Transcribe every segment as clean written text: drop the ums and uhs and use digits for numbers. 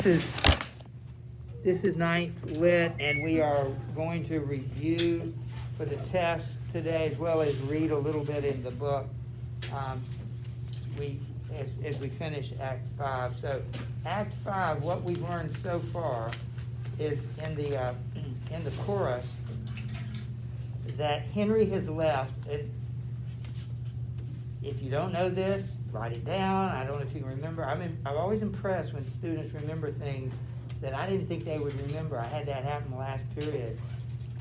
This is ninth lit, and we are going to review for the test today, as well as read a little bit in the book. As we finish Act 5. So, Act 5, what we've learned so far is in the chorus that Henry has left. And if you don't know this, write it down. I don't know if you can remember. I'm always impressed when students remember things that I didn't think they would remember. I had that happen last period.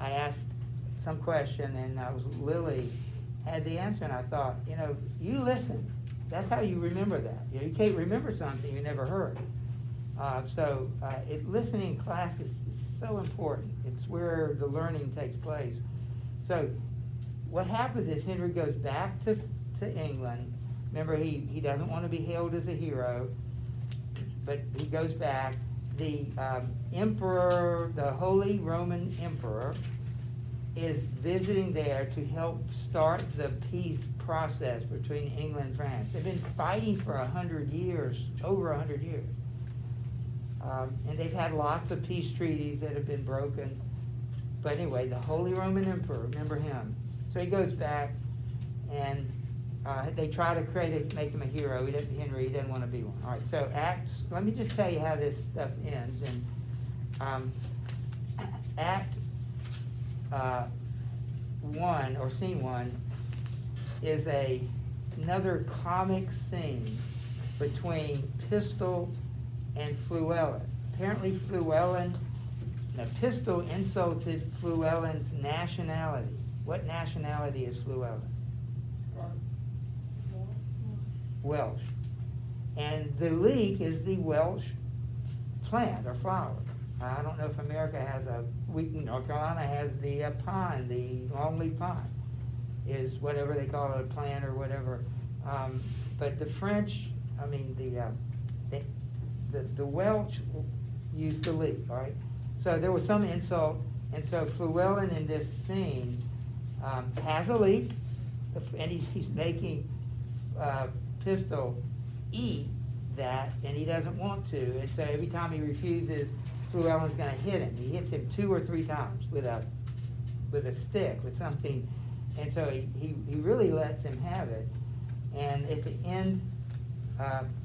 I asked some question, and Lily had the answer, and I thought, you listen. That's how you remember that. You can't remember something you never heard. Listening in class is so important. It's where the learning takes place. So what happens is Henry goes back to England. Remember, he doesn't want to be hailed as a hero, but he goes back. The emperor, the Holy Roman Emperor, is visiting there to help start the peace process between England and France. They've been fighting for 100 years, over 100 years. And they've had lots of peace treaties that have been broken. But anyway, the Holy Roman Emperor, remember him. So he goes back, and they try to make him a hero. Henry, he doesn't want to be one. All right, so let me just tell you how this stuff ends. And Act 1, or Scene 1, is another comic scene between Pistol and Fluellen. Apparently Pistol insulted Fluellen's nationality. What nationality is Fluellen? Welsh. And the leek is the Welsh plant or flower. I don't know if America has North Carolina has the pine, the longleaf pine, is whatever they call it, a plant or whatever. But the French, the Welsh used the leek, all right? So there was some insult, and so Fluellen in this scene has a leek, and he's making Pistol eat that, and he doesn't want to, and so every time he refuses, Fluellen's going to hit him. He hits him 2 or 3 times with a stick, with something, and so he really lets him have it. And at the end,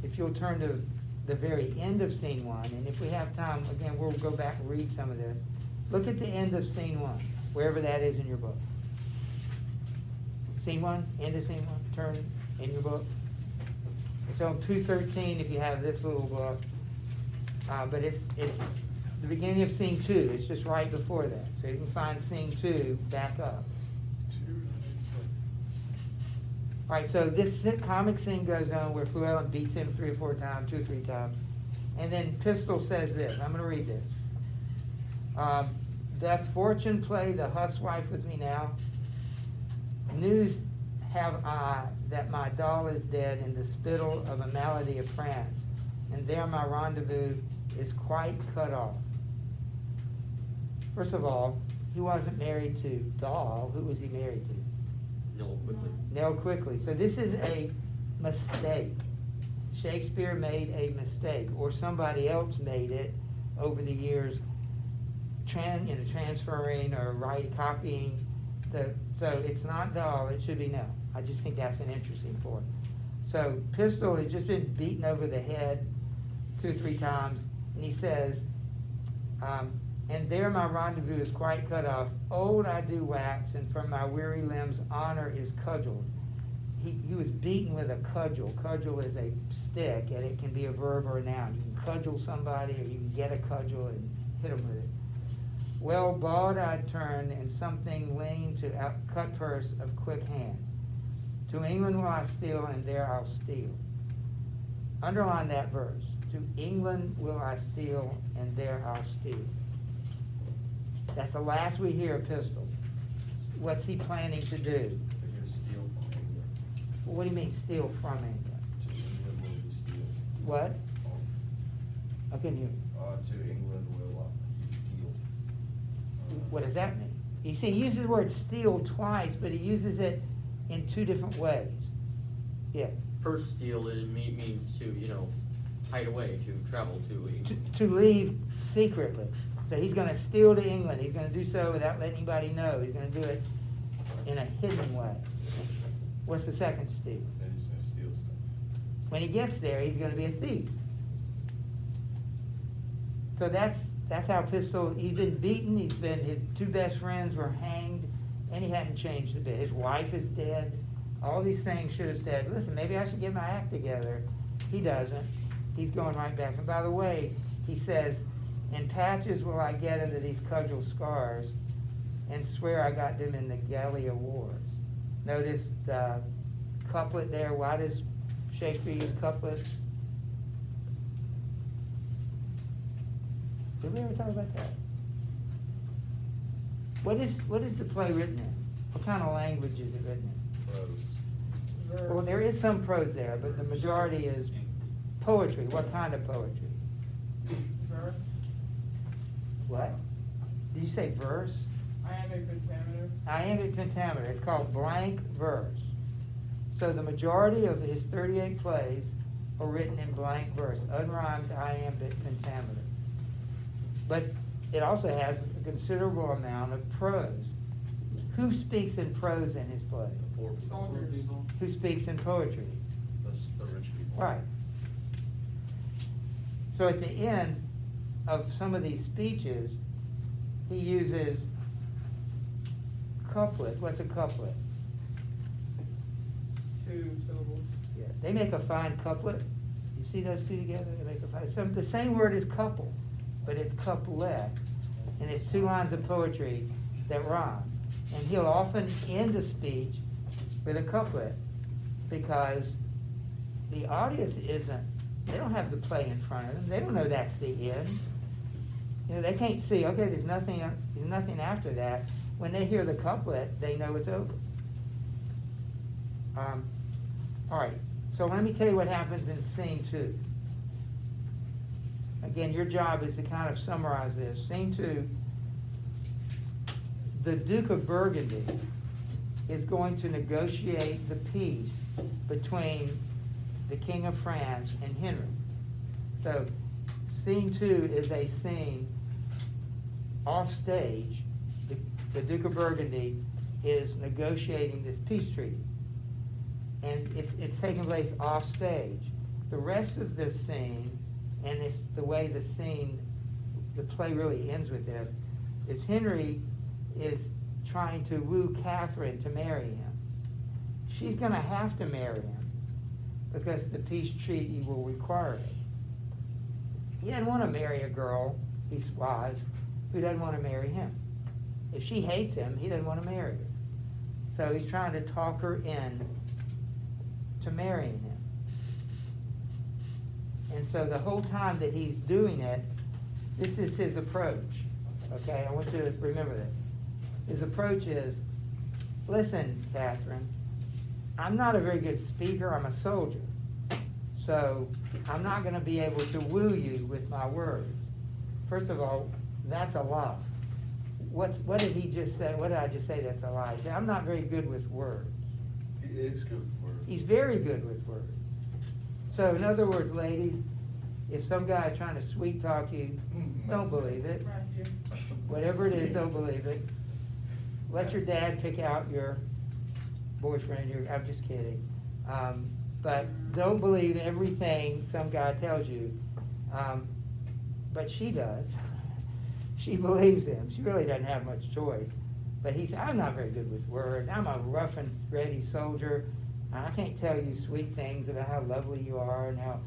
if you'll turn to the very end of Scene 1, and if we have time, again, we'll go back and read some of this. Look at the end of Scene 1, wherever that is in your book. Scene 1, end of Scene 1, turn in your book. It's on 213 if you have this little book, but it's the beginning of Scene 2. It's just right before that. So you can find Scene 2 back up. All right, so this comic scene goes on where Fluellen beats him 3 or 4 times, 2 or 3 times. And then Pistol says this. I'm going to read this. Doth fortune play the huswife with me now? News have I that my doll is dead in the spittle of a malady of France, and there my rendezvous is quite cut off. First of all, he wasn't married to Doll. Who was he married to? Nell Quickly. So this is a mistake. Shakespeare made a mistake, or somebody else made it over the years, transferring or copying. So it's not Doll, it should be Nell. I just think that's an interesting point. So Pistol has just been beaten over the head 2 or 3 times, and he says, and there my rendezvous is quite cut off. Old I do wax, and from my weary limbs honor is cudgeled. He was beaten with a cudgel. Cudgel is a stick, and it can be a verb or a noun. You can cudgel somebody, or you can get a cudgel and hit them with it. Well, bald I'd turn, and something lean to cut purse of quick hand. To England will I steal, and there I'll steal. Underline that verse. To England will I steal, and there I'll steal. That's the last we hear of Pistol. What's he planning to do? They're going to steal from England. Well, what do you mean steal from England? To England will he steal. What? I couldn't hear. To England will he steal. What does that mean? You see, he uses the word steal twice, but he uses it in 2 different ways. Yeah. First steal, it means to, hide away, to travel to to leave secretly. So he's gonna steal to England, he's gonna do so without letting anybody know, he's gonna do it in a hidden way. What's the second steal? Then he's gonna steal stuff. When he gets there, he's gonna be a thief. So that's how Pistol, he's been beaten, his two best friends were hanged, and he hadn't changed a bit. His wife is dead. All these things should have said, listen, maybe I should get my act together. He doesn't. He's going right back. And by the way, he says, in patches will I get into these cudgel scars, and swear I got them in the Gallia Wars. Notice the couplet there. Why does Shakespeare use couplet? Did we ever talk about that? What is the play written in? What kind of language is it written in? Prose. Well, there is some prose there, but the majority is poetry. What kind of poetry? Verse. What? Did you say verse? Iambic pentameter. Iambic pentameter. It's called blank verse. So the majority of his 38 plays are written in blank verse, unrhymed iambic pentameter. But it also has a considerable amount of prose. Who speaks in prose in his plays? The poor people. Soldiers. Who speaks in poetry? The rich people. Right. So at the end of some of these speeches, he uses couplet. What's a couplet? 2 syllables. Yeah, they make a fine couplet. You see those two together? They make a fine. The same word is couple, but it's couplet, and it's 2 lines of poetry that rhyme. And he'll often end a speech with a couplet because the audience they don't have the play in front of them. They don't know that's the end. You know, they can't see, okay, there's nothing after that. When they hear the couplet, they know it's over. All right, so let me tell you what happens in scene 2. Again, your job is to kind of summarize this. Scene 2, the Duke of Burgundy is going to negotiate the peace between the King of France and Henry. So scene 2 is a scene off stage. The Duke of Burgundy is negotiating this peace treaty. And it's taking place off stage. The rest of this scene, and it's the way the play really ends with this, is Henry is trying to woo Catherine to marry him. She's gonna have to marry him because the peace treaty will require it. He doesn't want to marry a girl, he's wise, who doesn't want to marry him. If she hates him, he doesn't want to marry her. So he's trying to talk her in to marrying him. And so the whole time that he's doing it, this is his approach. Okay, I want you to remember that. His approach is, listen, Catherine, I'm not a very good speaker, I'm a soldier. So I'm not going to be able to woo you with my words. First of all, that's a lie. What did he just say? What did I just say that's a lie? He said, I'm not very good with words. He is good with words. He's very good with words. So in other words, ladies, if some guy is trying to sweet talk you, don't believe it. Right here. Whatever it is, don't believe it. Let your dad pick out your boyfriend. I'm just kidding. But don't believe everything some guy tells you. But she does. She believes him. She really doesn't have much choice. But he said, I'm not very good with words. I'm a rough and ready soldier. I can't tell you sweet things about how lovely you are and how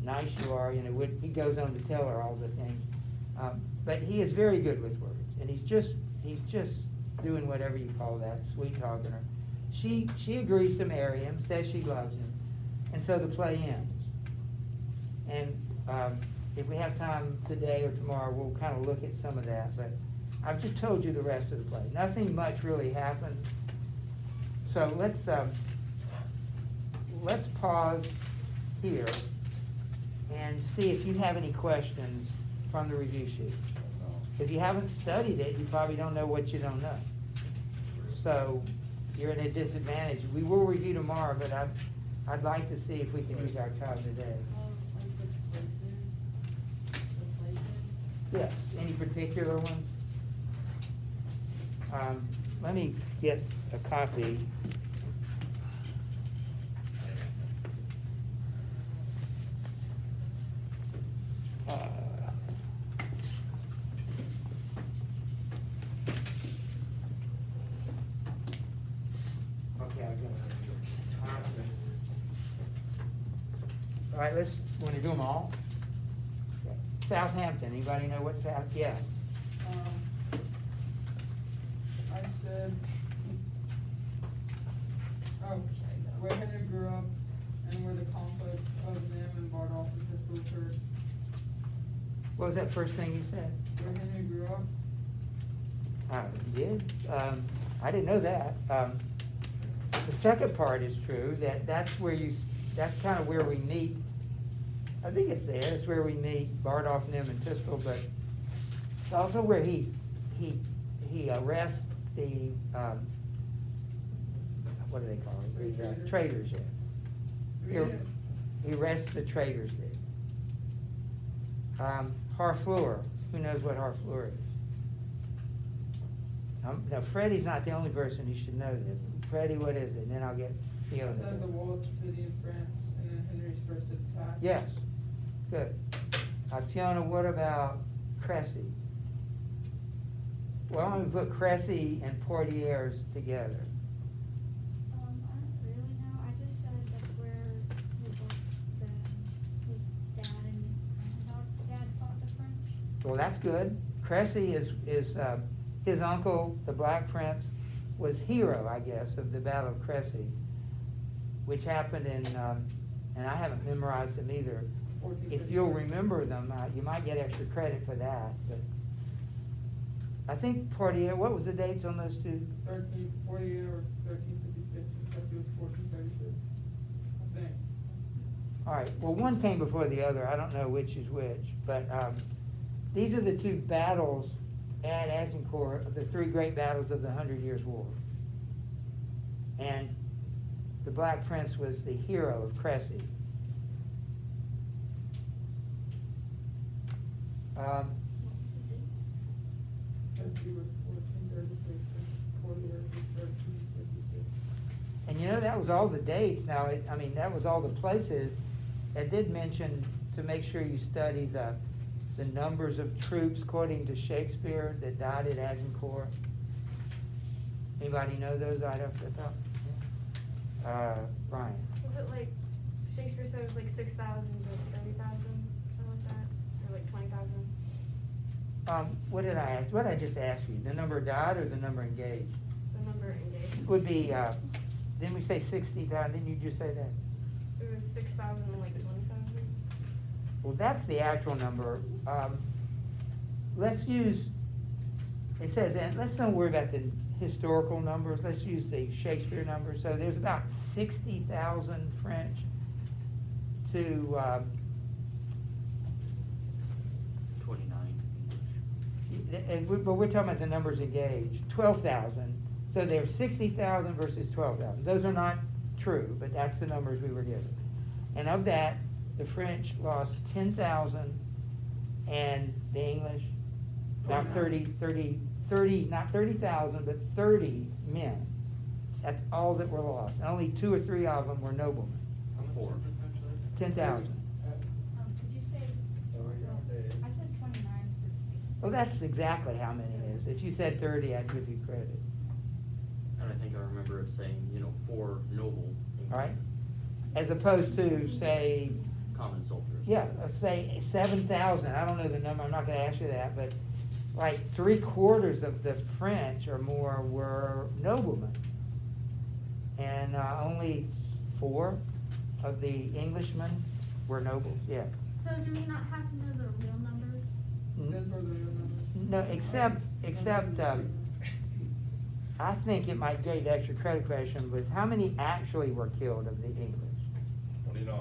nice you are. You know, he goes on to tell her all the things. But he is very good with words. And he's just doing whatever you call that, sweet talking her. She agrees to marry him, says she loves him. And so the play ends. And if we have time today or tomorrow, we'll kind of look at some of that. But I've just told you the rest of the play. Nothing much really happened. So let's pause here and see if you have any questions from the review sheet. If you haven't studied it, you probably don't know what you don't know. So you're at a disadvantage. We will review tomorrow, but I'd like to see if we can use our time today. Yes, any particular ones? Let me get a copy. Uh, Okay, I've got it. All right, want to do them all? Okay. Southampton, anybody know what yeah. I said, where Henry grew up and where the conflict of Nim and Bardolph and Pistol occurred. What was that first thing you said? Where Henry grew up. Did? I didn't know that. The second part is true, that's kind of where we meet. I think it's there, it's where we meet Bardolph, Nim, and Pistol, but it's also where he arrests the, what do they call it? The traitors, yeah. He arrests the traitors there. Harfleur, who knows what Harfleur is? Now Freddie's not the only person who should know this. Freddie, what is it? And then I'll get I Fiona. said the walled city in France and then Henry's first attack. Yes, good. Fiona, what about Cressy? Well, I'm gonna put Cressy and Poitiers together. I don't really know, I just said that's where his dad and grandpa's dad fought the French. Well, that's good. Cressy is his uncle, the Black Prince, was hero, I guess, of the Battle of Cressy, which happened in, and I haven't memorized them either. If you'll remember them, you might get extra credit for that, but I think Poitiers, what was the dates on those two? 1340 or 1356, and Cressy was 1432, I think. All right, well, one came before the other, I don't know which is which, but these are the two battles at Agincourt, the three great battles of the 100 Years' War. And the Black Prince was the hero of Cressy. Cressy was 1436, and Poitiers was 1356. And you know, that was all the dates. Now, that was all the places. It did mention to make sure you study the numbers of troops, according to Shakespeare, that died at Agincourt. Anybody know those right off the top? Brian? Was it like, Shakespeare said it was like 6,000 to 30,000, something like that, or like 20,000? What did I ask? What did I just ask you? The number died or the number engaged? The number engaged. Would be, didn't we say 60,000? Didn't you just say that? It was 6,000 and like 20,000. Well, that's the actual number. Let's use, it says, and let's not worry about the historical numbers, let's use the Shakespeare numbers. So there's about 60,000 French to 29 English. but we're talking about the numbers engaged, 12,000. So there's 60,000 versus 12,000. Those are not true, but that's the numbers we were given. And of that, the French lost 10,000 and the English about 30, not 30,000, but 30 men. That's all that were lost. And only 2 or 3 of them were noblemen. How much 4. is it actually? 10,000. Did you say? I said 29. Well, that's exactly how many it is. If you said 30, I'd give you credit. And I think I remember it saying, 4 noble English. All right? As opposed to, say, Common soldiers. yeah, let's say 7,000. I don't know the number, I'm not gonna ask you that, but like 3/4 of the French or more were noblemen. And only 4 of the Englishmen were nobles, yeah. So do we not have to know the real numbers? Those were the real numbers. No, except, I think it might get extra credit question was how many actually were killed of the English? 29,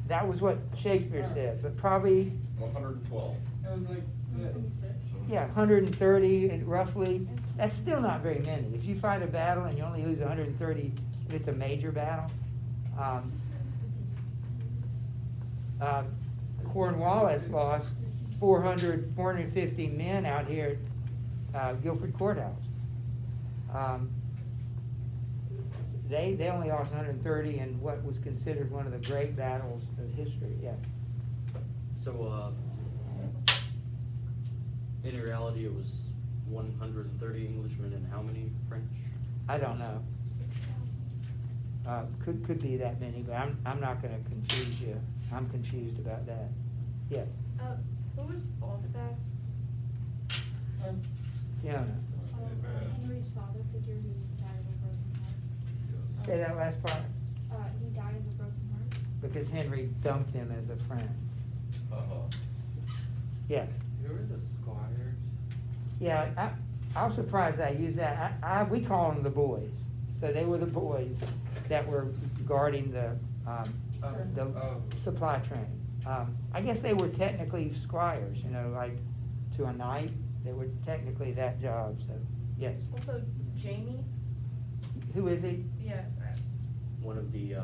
That was what Shakespeare said, but probably, 112. It was like, yeah, 130 and roughly. That's still not very many. If you fight a battle and you only lose 130, if it's a major battle. Cornwallis lost 450 men out here at Guilford Courthouse. They only lost 130 in what was considered one of the great battles of history, yeah. So, in reality, it was 130 Englishmen and how many French? I don't know. 6,000. Could be that many, but I'm not gonna confuse you. I'm confused about that. Yeah, Who was Falstaff? Fiona, Henry's father figure who died of a broken heart. say that last part, He died of a broken heart. because Henry dumped him as a friend. Yeah, Who were the squires? yeah, I was surprised I used that. We call them the boys. So they were the boys that were guarding the supply train. I guess they were technically squires, you know, like to a knight, they were technically that job, so, yes. Also, Jamie? Who is he? Yeah. One of the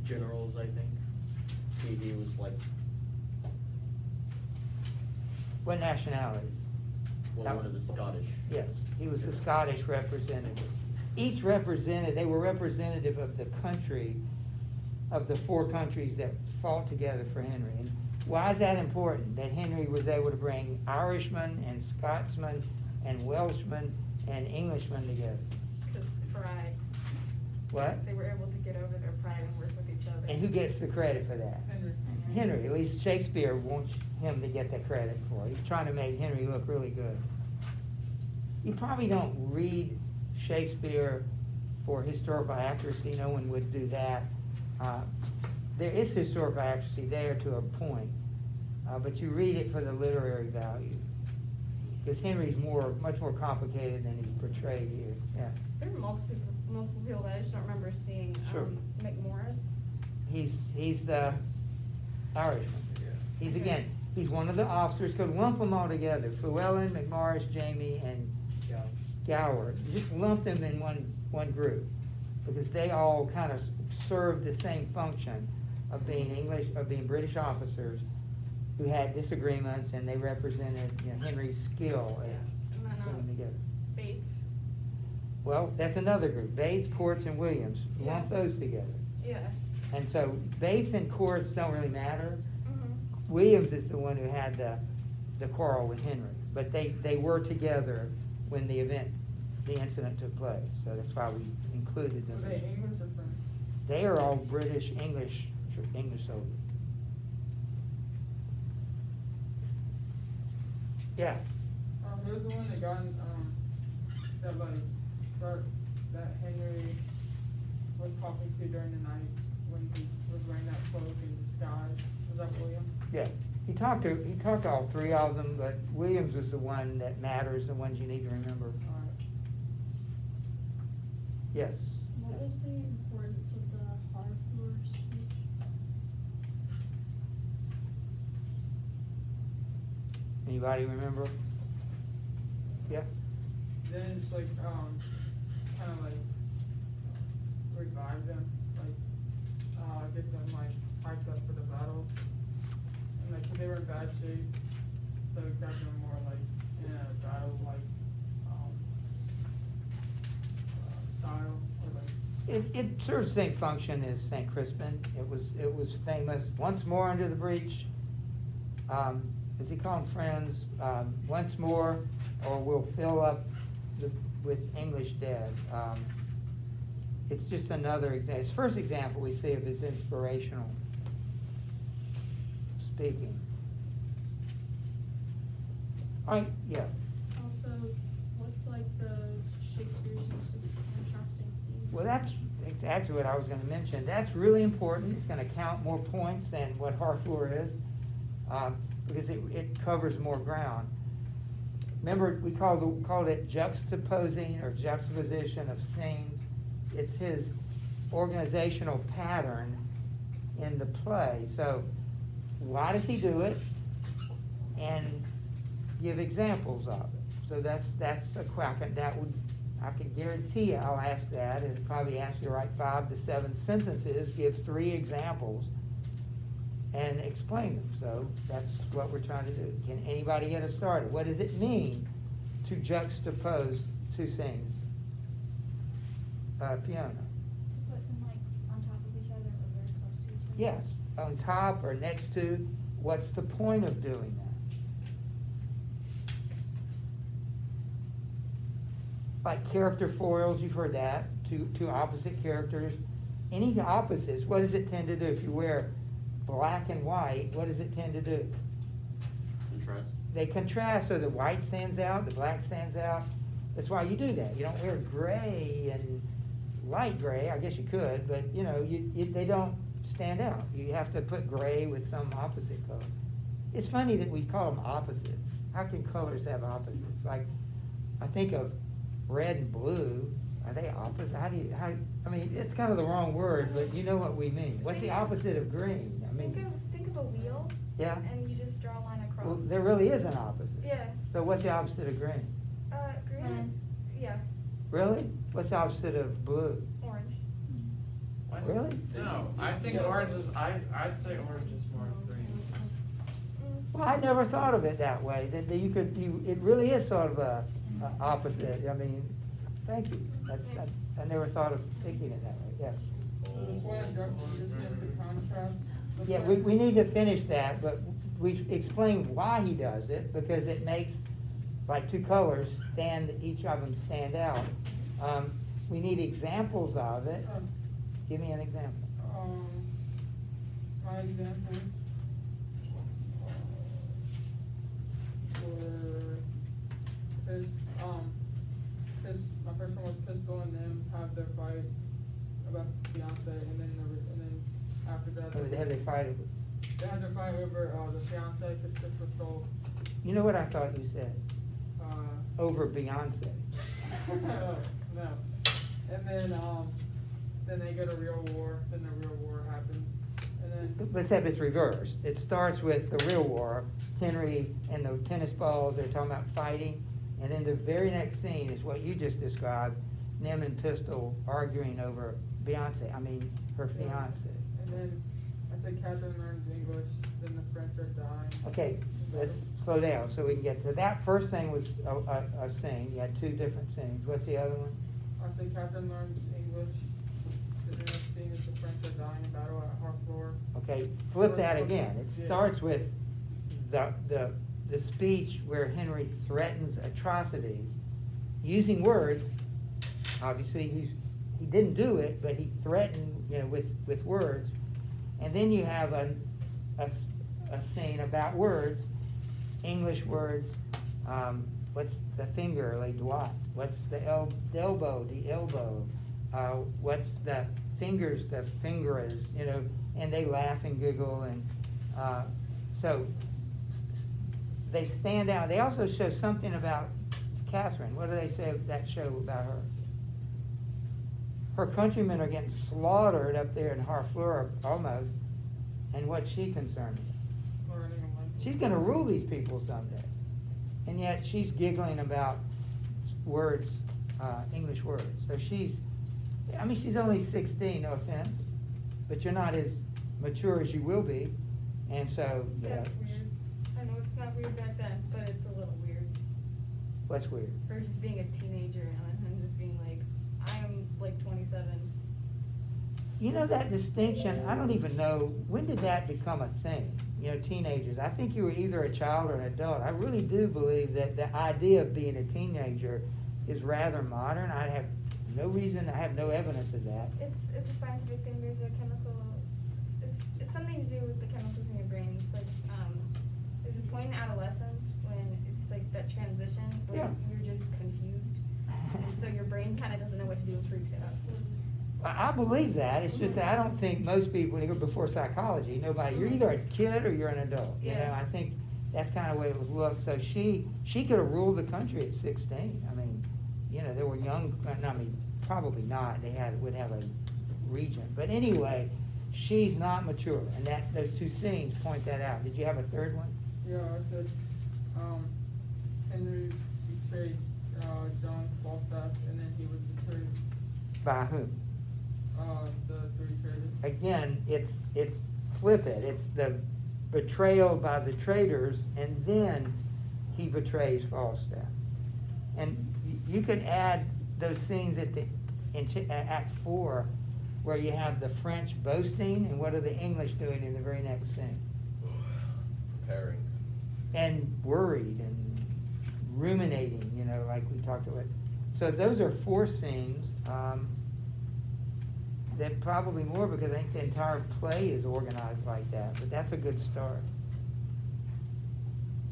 generals, I think. He was like, What nationality? well, one of the Scottish. Yes, he was the Scottish representative. Each represented, they were representative of the country, of the 4 countries that fought together for Henry. And why is that important? That Henry was able to bring Irishmen and Scotsmen and Welshmen and Englishmen together. Because pride. What? They were able to get over their pride and work with each other. And who gets the credit for that? Henry. Henry. At least Shakespeare wants him to get the credit for it. He's trying to make Henry look really good. You probably don't read Shakespeare for historical accuracy. No one would do that. There is historical accuracy there to a point, but you read it for the literary value. Because Henry's much more complicated than he's portrayed here. Yeah, There were multiple people that I just don't remember seeing. Sure. McMorris. he's the Irishman. He's again, he's one of the officers. Could lump them all together: Llewellyn, McMorris, Jamie, and Gower. You just lump them in one group because they all kind of served the same function of being English, of being British officers who had disagreements, and they represented, you know, Henry's skill And at then, putting them together. Bates. Well, that's another group: Bates, Courts, and Williams. Lump those together. Yeah. And so Bates and Courts don't really matter. Mm-hmm. Williams is the one who had the quarrel with Henry, but they were together when the incident took place, so that's why we included them. Were they English or French? They are all British, English soldiers. Yeah, Who's the one that got in, that Henry was talking to during the night when he was wearing that cloak in disguise? Was that William? yeah. He talked to all 3 of them, but Williams was the one that matters, the ones you need to remember. Alright. Yes. What was the importance of the Harfleur speech? Anybody remember? Yeah. Then it's like, kind of like revive them, like, get them like hyped up for the battle. And like, 'cause they were in bad shape, so it got them more like in a battle like, style, or like. It serves the same function as St. Crispin. It was famous. Once more under the breach. As he called friends, once more, or we'll fill up with English dead. It's just another example. It's the first example we see of his inspirational speaking. All right, yeah. Also, what's like the Shakespeare's use of contrasting scenes? Well, that's exactly what I was gonna mention. That's really important. It's gonna count more points than what Harfleur is, because it covers more ground. Remember, we called it juxtaposing or juxtaposition of scenes. It's his organizational pattern in the play. So why does he do it? And give examples of it. So that's a question I can guarantee you I'll ask that, and probably ask you to write 5 to 7 sentences, give 3 examples, and explain them. So that's what we're trying to do. Can anybody get us started? What does it mean to juxtapose two scenes? Fiona? To put them like on top of each other or very close to each other? Yes, on top or next to. What's the point of doing that? Like character foils, you've heard that, two opposite characters. Any opposites, what does it tend to do? If you wear black and white, what does it tend to do? Contrast. They contrast, so the white stands out, the black stands out. That's why you do that. You don't wear gray and light gray, I guess you could, but you know, they don't stand out. You have to put gray with some opposite color. It's funny that we call them opposites. How can colors have opposites? Like, I think of red and blue. Are they opposite? I mean, it's kind of the wrong word, but you know what we mean. What's the opposite of green? I mean, Think of a wheel. yeah. And you just draw a line across. Well, there really is an opposite. Yeah. So what's the opposite of green? Green. Yeah. Really? What's the opposite of blue? Orange. Really? No, I think orange is, I'd say orange is more green. Well, I never thought of it that way. That it really is sort of a opposite. I mean, thank you. I never thought of thinking it that way. Yes. So the point of juxtaposition is the contrast. Yeah, we need to finish that, but we explained why he does it, because it makes, like, two colors each of them stand out. We need examples of it. Give me an example. My examples were my first one was Pistol and them have their fight about Beyonce, and then after that Have they fight? they had their fight over the fiance because Pistol stole. You know what I thought you said? Over Beyonce. No. And then they go to real war. Then the real war happens, and then Except it's reversed. It starts with the real war, Henry and the tennis balls, they're talking about fighting, and then the very next scene is what you just described, Nim and Pistol arguing over Beyonce, her fiance. And then I said Catherine learns English. Then the French are dying. Okay, let's slow down so we can get to that. First thing was a scene. You had two different scenes. What's the other one? I said Catherine learns English. The next scene is the French are dying in battle at Harfleur. Okay, flip that again. It starts with the speech where Henry threatens atrocities using words. Obviously, he didn't do it, but he threatened, with words. And then you have a scene about words, English words. What's the finger, les doigts? What's the elbow, the elbow? What's the fingers, the fingers? And they laugh and giggle, and so they stand out. They also show something about Catherine. What do they say that show about her? Her countrymen are getting slaughtered up there in Harfleur almost, and what's she concerned with? Learning a language. She's going to rule these people someday, and yet she's giggling about words, English words. So she's only 16, no offense, but you're not as mature as you will be, and so, That's weird. I know it's not weird back then, but it's a little weird. what's weird? Her just being a teenager and him just being like, I'm like 27. That distinction, I don't even know, when did that become a thing? Teenagers. I think you were either a child or an adult. I really do believe that the idea of being a teenager is rather modern. I have no evidence of that. It's a scientific thing. There's a chemical. It's something to do with the chemicals in your brain. It's like there's a point in adolescence when it's like that transition where you're just confused, and so your brain kind of doesn't know what to do and freaks out. I believe that. It's just that I don't think most people, when you go before psychology, you're either a kid or you're an adult. Yeah. I think that's kind of the way it was looked. So she could have ruled the country at 16. They were young. Probably not. They would have a region. But anyway, she's not mature, and those two scenes point that out. Did you have a third one? Yeah, I said Henry betrayed John Falstaff, and then he was betrayed. By whom? The three traders. Again, it's flip it. It's the betrayal by the traitors, and then he betrays Falstaff. And you could add those scenes in Act 4, where you have the French boasting, and what are the English doing in the very next scene? Preparing. And worried and ruminating, like we talked about. So those are 4 scenes. That probably more, because I think the entire play is organized like that, but that's a good start.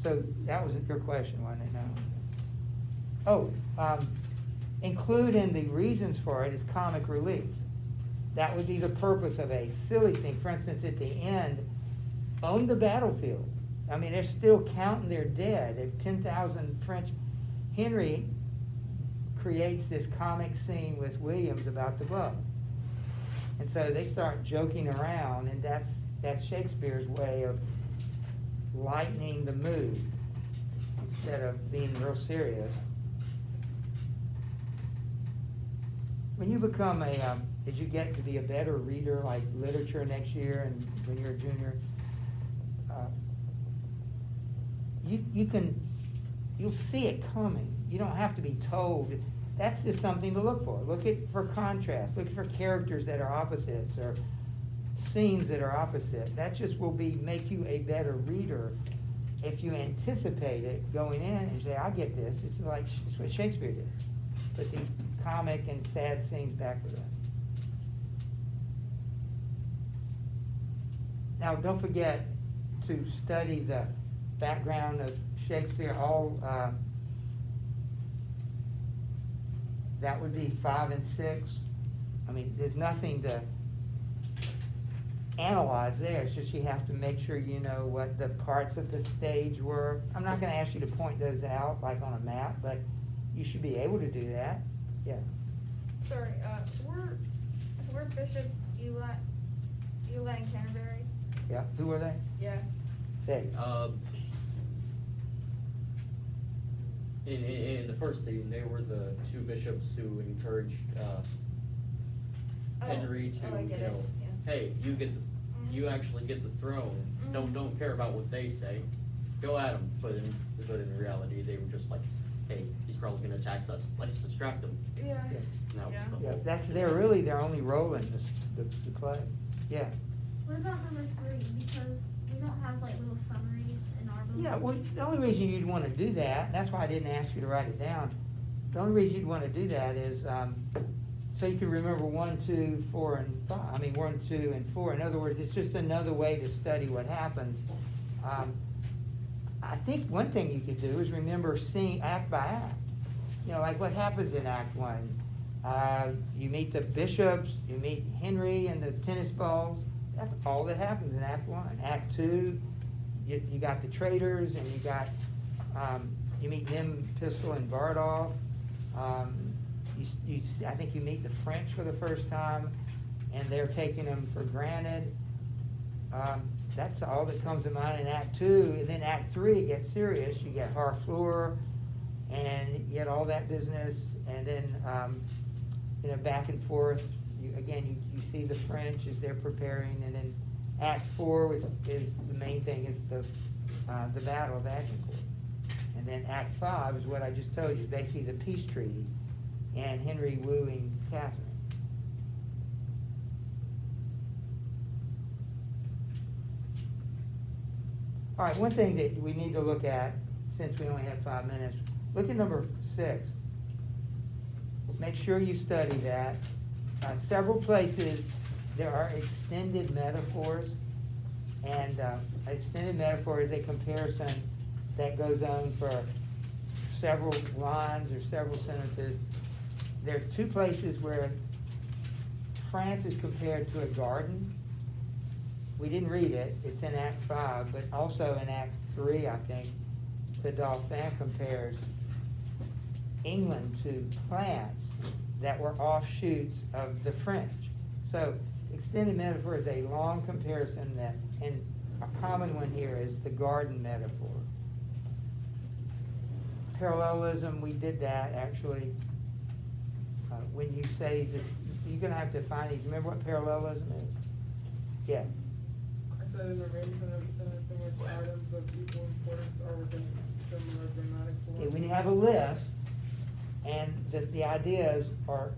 So that was your question, wasn't it? No. Include in the reasons for it is comic relief. That would be the purpose of a silly thing. For instance, at the end, on the battlefield, I mean, they're still counting their dead. There are 10,000 French. Henry creates this comic scene with Williams about the glove. And so they start joking around, and that's Shakespeare's way of lightening the mood instead of being real serious. When you become as you get to be a better reader, like literature next year, and when you're a junior, you'll see it coming. You don't have to be told. That's just something to look for. Look for contrast. Look for characters that are opposites or scenes that are opposite. That just will make you a better reader if you anticipate it going in and say, I get this. It's what Shakespeare did. Put these comic and sad scenes back with that. Now, don't forget to study the background of Shakespeare. That would be 5 and 6. I mean, there's nothing to analyze there. It's just you have to make sure you know what the parts of the stage were. I'm not going to ask you to point those out like on a map, but you should be able to do that. Yeah. Sorry, were bishops Eli and Canterbury? Yeah. Who were they? Yeah. They. In the first scene, they were the 2 bishops who encouraged Henry to, I get it, yeah. hey, you actually get the throne. Mhm. Don't care about what they say. Go at him. But in reality, they were just like, hey, he's probably going to attack us. Let's distract him. Yeah. And that was Yeah. the Yeah. whole- That's their only role in the play. Yeah. What about number 3? Because we don't have like little summaries in our book. Yeah, well, the only reason you'd want to do that, and that's why I didn't ask you to write it down, the only reason you'd want to do that is so you can remember 1, 2, 4, and 5. I mean, 1, 2, and 4. In other words, it's just another way to study what happens. I think one thing you could do is remember seeing act by act. Like what happens in Act 1. You meet the bishops, you meet Henry and the tennis balls. That's all that happens in Act 1. Act 2, you got the traitors, and you meet Nim, Pistol, and Bardolph. I think you meet the French for the first time, and they're taking them for granted. That's all that comes to mind in Act 2. And then Act 3, it gets serious. You get Harfleur, and you get all that business, and then back and forth. You see the French as they're preparing, and then Act 4 is the main thing, is the Battle of Agincourt. And then Act 5 is what I just told you, basically the peace treaty and Henry wooing Catherine. All right, one thing that we need to look at, since we only have 5 minutes, look at number 6. Make sure you study that. Several places there are extended metaphors, and extended metaphor is a comparison that goes on for several lines or several sentences. There are 2 places where France is compared to a garden. We didn't read it, it's in Act 5, but also in Act 3, I think, the Dauphin compares England to plants that were offshoots of the French. So extended metaphor is a long comparison and a common one here is the garden metaphor. Parallelism, we did that actually. When you say this, you're going to have to find it. Remember what parallelism is? Yeah. said an arrangement of a sentence in which items of equal importance are within similar grammatical. Okay, when you have a list, and the ideas are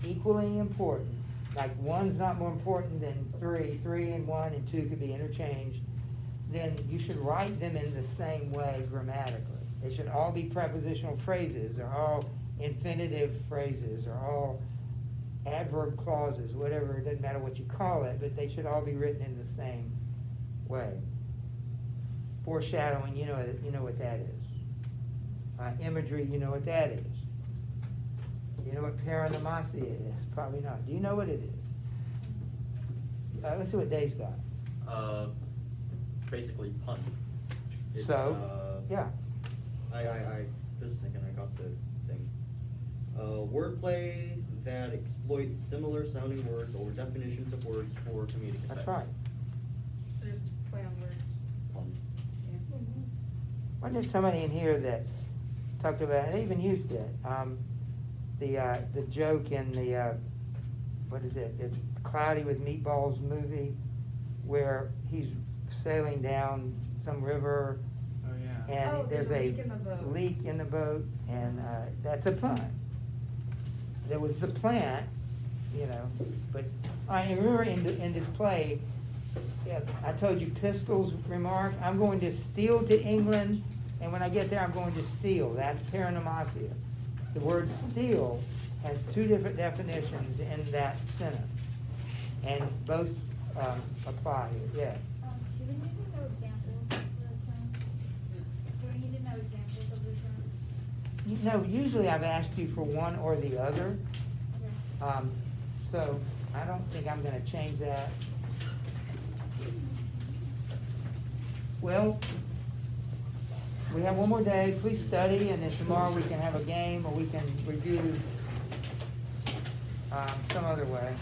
equally important, like one's not more important than three and one and two could be interchanged, then you should write them in the same way grammatically. They should all be prepositional phrases, or all infinitive phrases, or all adverb clauses, whatever, it doesn't matter what you call it, but they should all be written in the same way. Foreshadowing, you know what that is. Imagery, you know what that is. You know what paranomasia is? Probably not. Do you know what it is? Let's see what Dave's got. Basically pun. It's, So, yeah. I just thinking I got the thing. Wordplay that exploits similar sounding words or definitions of words for comedic effect. That's right. So just play on words. Pun. Yeah. Wasn't there somebody in here that talked about, they even used it, the joke in the, what is it, it's Cloudy with Meatballs movie, where he's sailing down some river, Oh, yeah. and Oh, there's there's a a leak in the boat. leak in the boat, and that's a pun. There was the plant, but I remember in this play, yeah, I told you Pistol's remark, I'm going to steal to England, and when I get there, I'm going to steal. That's paranomasia. The word steal has two different definitions in that sentence, and both apply here, yeah. Do we need to know examples of the terms? Do we need to know examples of the terms? No, usually I've asked you for one or the other, Okay. so I don't think I'm gonna change that. Well, we have one more day, please study, and then tomorrow we can have a game, or we can review some other way.